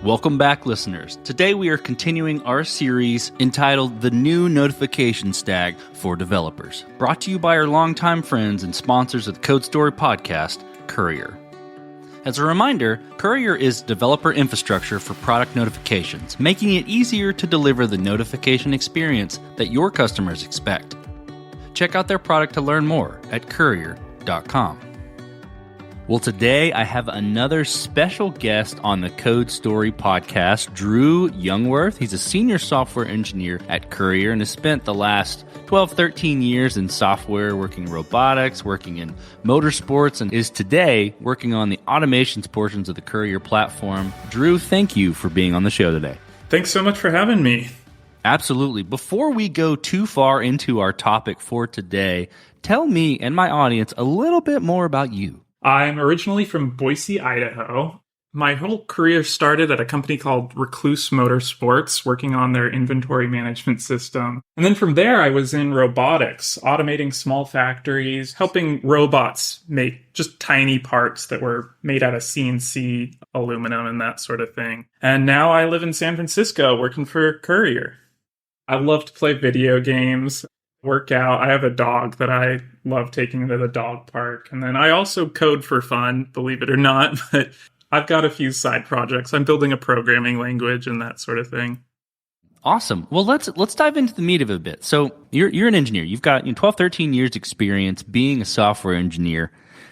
Welcome back, listeners. Today we are continuing our series entitled The New Notification Stack for Developers, brought to you by our longtime friends and sponsors of the Code Story podcast, Courier. As a reminder, Courier is developer infrastructure for product notifications, making it easier to deliver the notification experience that your customers expect. Check out their product to learn more at courier.com. Well, today I have another special guest on the Code Story podcast, Drew Youngwerth. He's a senior software engineer at Courier and has spent the last 12, 13 years in software, working robotics, working in motorsports, and is today working on the automations portions of the Courier platform. Drew, thank you for being on the show today. Thanks so much for having me. Absolutely. Before we go too far into our topic for today, tell me and my audience a little bit more about you. I'm originally from Boise, Idaho. My whole career started at a company called Recluse Motorsports, working on their inventory management system. And then from there, I was in robotics, automating small factories, helping robots make just tiny parts that were made out of CNC, aluminum, and that sort of thing. And now I live in San Francisco, working for Courier. I love to play video games, work out. I have a dog that I love taking to the dog park. And then I also code for fun, believe it or not, but I've got a few side projects. I'm building a programming language and that sort of thing. Awesome. Well, let's dive into the meat of it a bit. So you're an engineer. You've got 12, 13 years experience being a software engineer.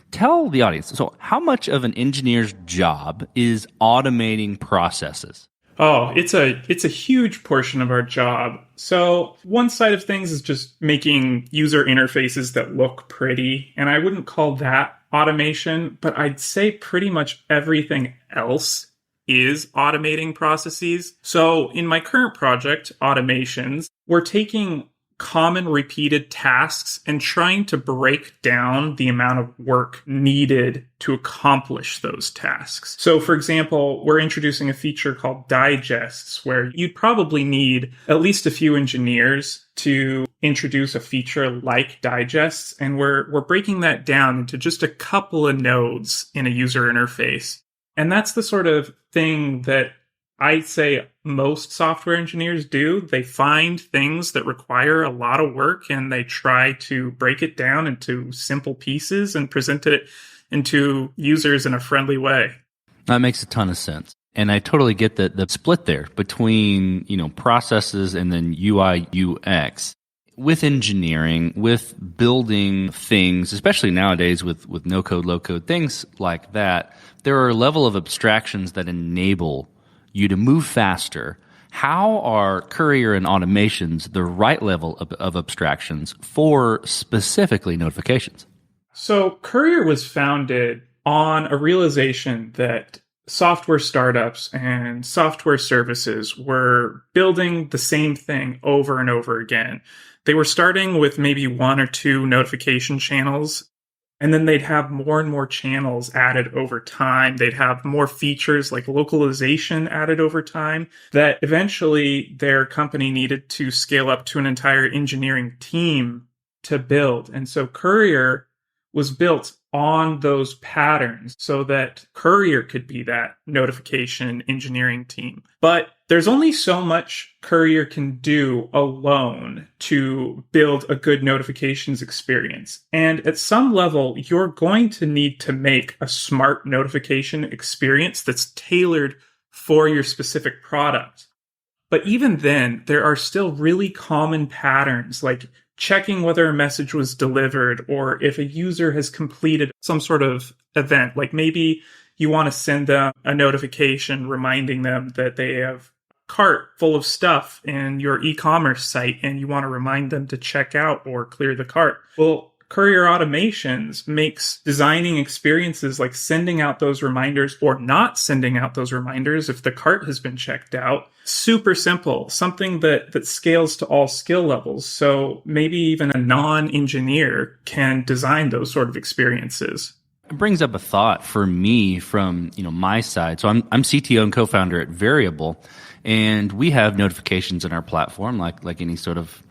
Tell the audience, so how much of an engineer's job is automating processes? Oh, it's a huge portion of our job. So one side of things is just making user interfaces that look pretty. And I wouldn't call that automation, but I'd say pretty much everything else is automating processes. So in my current project, automations, we're taking common repeated tasks and trying to break down the amount of work needed to accomplish those tasks. So for example, we're introducing a feature called digests, where you'd probably need at least a few engineers to introduce a feature like digests. And we're breaking that down into just a couple of nodes in a user interface. And that's the sort of thing that I'd say most software engineers do. They find things that require a lot of work and they try to break it down into simple pieces and present it into users in a friendly way. That makes a ton of sense. And I totally get the split there between, processes and then UI, UX. With engineering, with building things, especially nowadays with no code, low code, things like that, there are a level of abstractions that enable you to move faster. How are Courier and automations the right level of abstractions for specifically notifications? So Courier was founded on a realization that software startups and software services were building the same thing over and over again. They were starting with maybe one or two notification channels, and then they'd have more and more channels added over time. They'd have more features like localization added over time that eventually their company needed to scale up to an entire engineering team to build. And so Courier was built on those patterns so that Courier could be that notification engineering team. But there's only so much Courier can do alone to build a good notifications experience. And at some level, you're going to need to make a smart notification experience that's tailored for your specific product. But even then, there are still really common patterns like checking whether a message was delivered or if a user has completed some sort of event. Like maybe you want to send them a notification reminding them that they have a cart full of stuff in your e-commerce site and you want to remind them to check out or clear the cart. Well, Courier Automations makes designing experiences like sending out those reminders or not sending out those reminders if the cart has been checked out super simple, something that scales to all skill levels. So maybe even a non-engineer can design those sort of experiences. It brings up a thought for me from my side. So I'm CTO and co-founder at Variable, and we have notifications in our platform like any sort of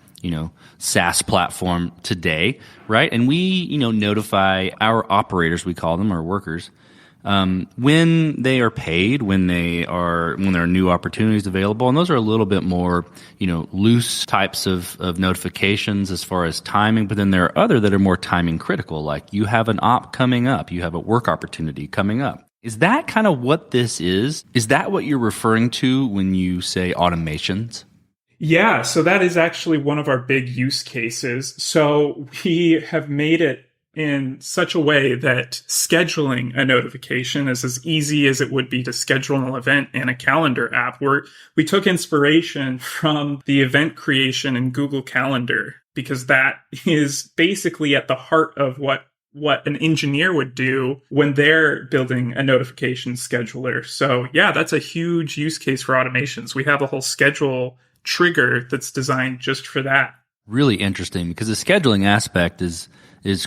SaaS platform today, right? And we, notify our operators, we call them, our workers, when they are paid, when there are new opportunities available, and those are a little bit more, loose types of notifications as far as timing. But then there are other that are more timing critical, like you have an op coming up, you have a work opportunity coming up. Is that kind of what this is? Is that what you're referring to when you say automations? Yeah, so that is actually one of our big use cases. So we have made it in such a way that scheduling a notification is as easy as it would be to schedule an event in a calendar app. We took inspiration from the event creation in Google Calendar, because that is basically at the heart of what an engineer would do when they're building a notification scheduler. So yeah, that's a huge use case for automations. We have a whole schedule trigger that's designed just for that. Really interesting, because the scheduling aspect is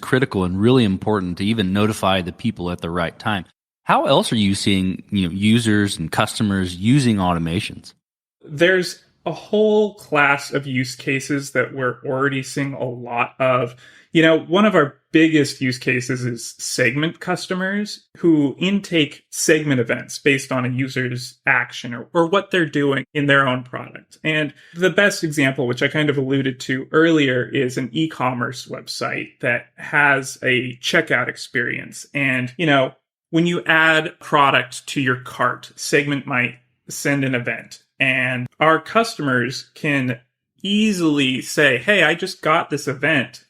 critical and really important to even notify the people at the right time. How else are you seeing users and customers using automations? There's a whole class of use cases that we're already seeing a lot of. One of our biggest use cases is segment customers who intake segment events based on a user's action or what they're doing in their own product. And the best example, which I kind of alluded to earlier, is an e-commerce website that has a checkout experience. And, when you add product to your cart, segment might send an event. And our customers can easily say, hey, I just got this event.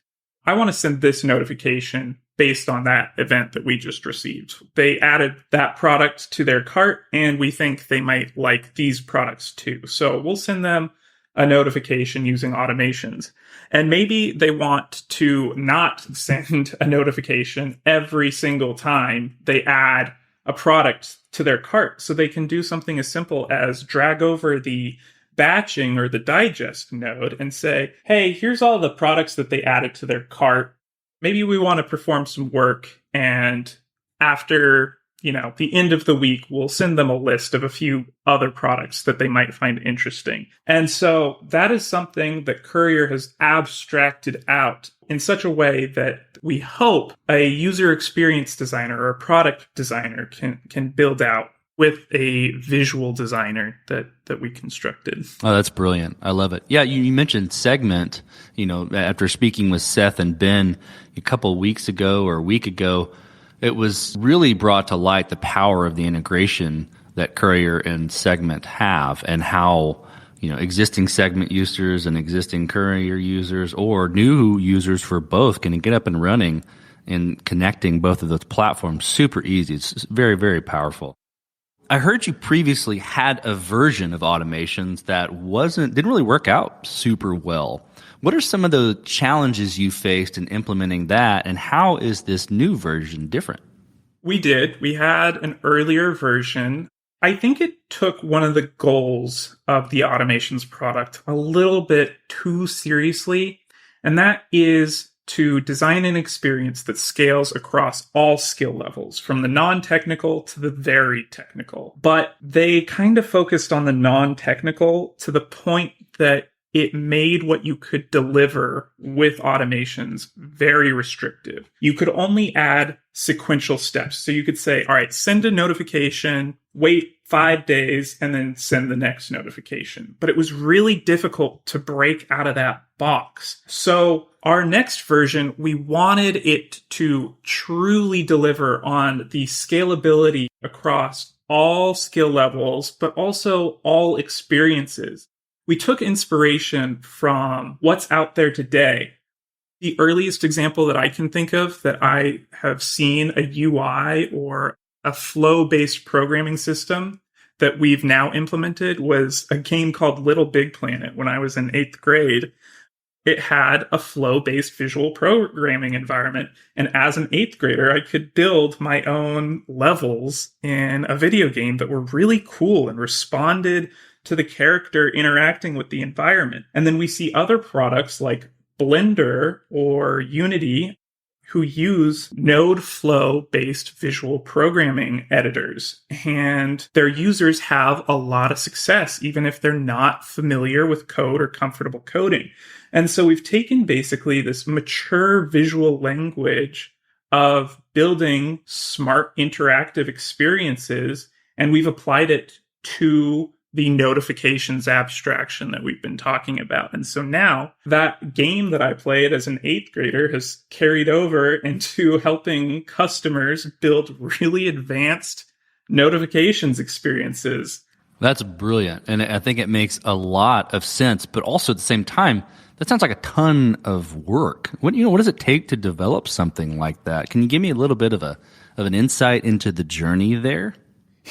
I want to send this notification based on that event that we just received. They added that product to their cart, and we think they might like these products too. So we'll send them a notification using automations. And maybe they want to not send a notification every single time they add a product to their cart. So they can do something as simple as drag over the batching or the digest node and say, hey, here's all the products that they added to their cart. Maybe we want to perform some work, and after the end of the week, we'll send them a list of a few other products that they might find interesting. And so that is something that Courier has abstracted out in such a way that we hope a user experience designer or a product designer can build out with a visual designer that we constructed. Oh, that's brilliant. I love it. Yeah, you mentioned segment, after speaking with Seth and Ben a couple of weeks ago or a week ago, it was really brought to light the power of the integration that Courier and Segment have, and how existing Segment users and existing Courier users or new users for both can get up and running and connecting both of those platforms super easy. It's very, very powerful. I heard you previously had a version of automations that didn't really work out super well. What are some of the challenges you faced in implementing that, and how is this new version different? We did. We had an earlier version. I think it took one of the goals of the automations product a little bit too seriously, and that is to design an experience that scales across all skill levels, from the non-technical to the very technical. But they kind of focused on the non-technical to the point that it made what you could deliver with automations very restrictive. You could only add sequential steps. So you could say, all right, send a notification, wait 5 days, and then send the next notification. But it was really difficult to break out of that box. So our next version, we wanted it to truly deliver on the scalability across all skill levels, but also all experiences. We took inspiration from what's out there today. The earliest example that I can think of that I have seen a UI or a flow-based programming system that we've now implemented was a game called Little Big Planet. When I was in 8th grade, it had a flow-based visual programming environment. And as an 8th grader, I could build my own levels in a video game that were really cool and responded to the character interacting with the environment. And then we see other products like Blender or Unity who use node flow based visual programming editors. And their users have a lot of success, even if they're not familiar with code or comfortable coding. And so we've taken basically this mature visual language of building smart interactive experiences, and we've applied it to the notifications abstraction that we've been talking about. And so now that game that I played as an eighth grader has carried over into helping customers build really advanced notifications experiences. That's brilliant. And I think it makes a lot of sense, but also at the same time, that sounds like a ton of work. What does it take to develop something like that? Can you give me a little bit of an insight into the journey there?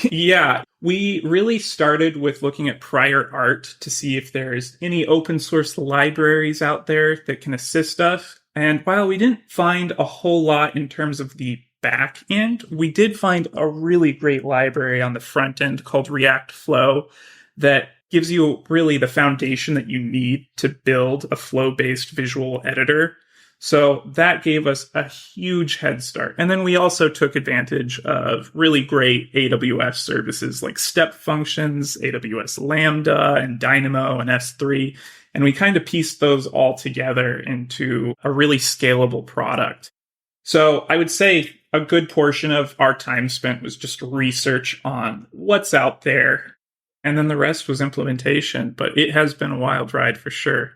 Yeah, we really started with looking at prior art to see if there's any open source libraries out there that can assist us. And while we didn't find a whole lot in terms of the back end, we did find a really great library on the front end called React Flow that gives you really the foundation that you need to build a flow-based visual editor. So that gave us a huge head start. And then we also took advantage of really great AWS services like step functions, AWS Lambda, and Dynamo and S3. And we kind of pieced those all together into a really scalable product. So I would say a good portion of our time spent was just research on what's out there. And then the rest was implementation. But it has been a wild ride for sure.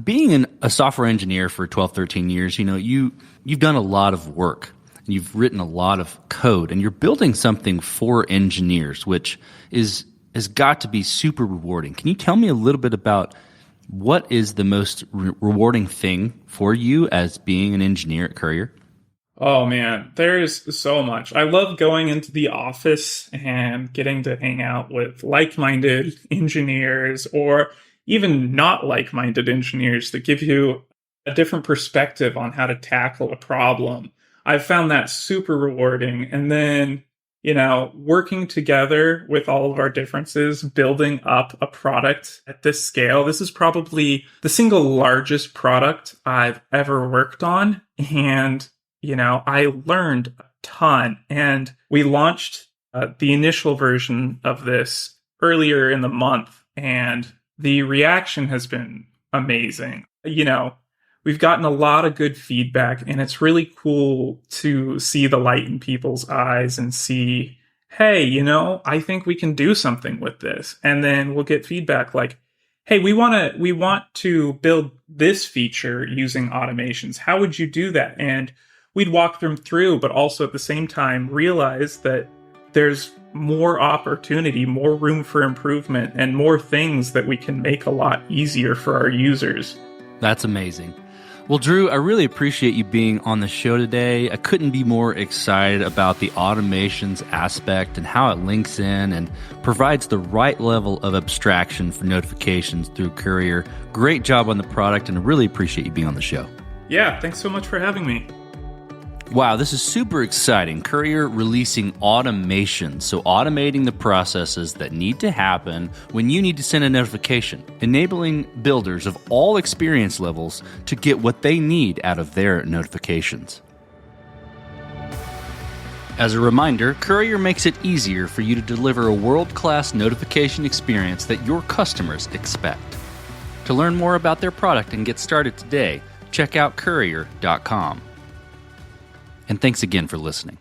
Being a software engineer for 12, 13 years, you've done a lot of work. And you've written a lot of code, and you're building something for engineers, which has got to be super rewarding. Can you tell me a little bit about what is the most rewarding thing for you as being an engineer at Courier? Oh man, there's so much. I love going into the office and getting to hang out with like-minded engineers or even not like-minded engineers that give you a different perspective on how to tackle a problem. I've found that super rewarding. And then, working together with all of our differences, building up a product at this scale. This is probably the single largest product I've ever worked on. And, I learned a ton. And we launched the initial version of this earlier in the month. And the reaction has been amazing. We've gotten a lot of good feedback, and it's really cool to see the light in people's eyes and see, hey, I think we can do something with this. And then we'll get feedback like, hey, we want to build this feature using automations. How would you do that? And we'd walk them through, but also at the same time realize that there's more opportunity, more room for improvement, and more things that we can make a lot easier for our users. That's amazing. Well, Drew, I really appreciate you being on the show today. I couldn't be more excited about the automations aspect and how it links in and provides the right level of abstraction for notifications through Courier. Great job on the product, and I really appreciate you being on the show. Yeah, thanks so much for having me. Wow, this is super exciting. Courier releasing automation, so automating the processes that need to happen when you need to send a notification, enabling builders of all experience levels to get what they need out of their notifications. As a reminder, Courier makes it easier for you to deliver a world-class notification experience that your customers expect. To learn more about their product and get started today, check out Courier.com. And thanks again for listening.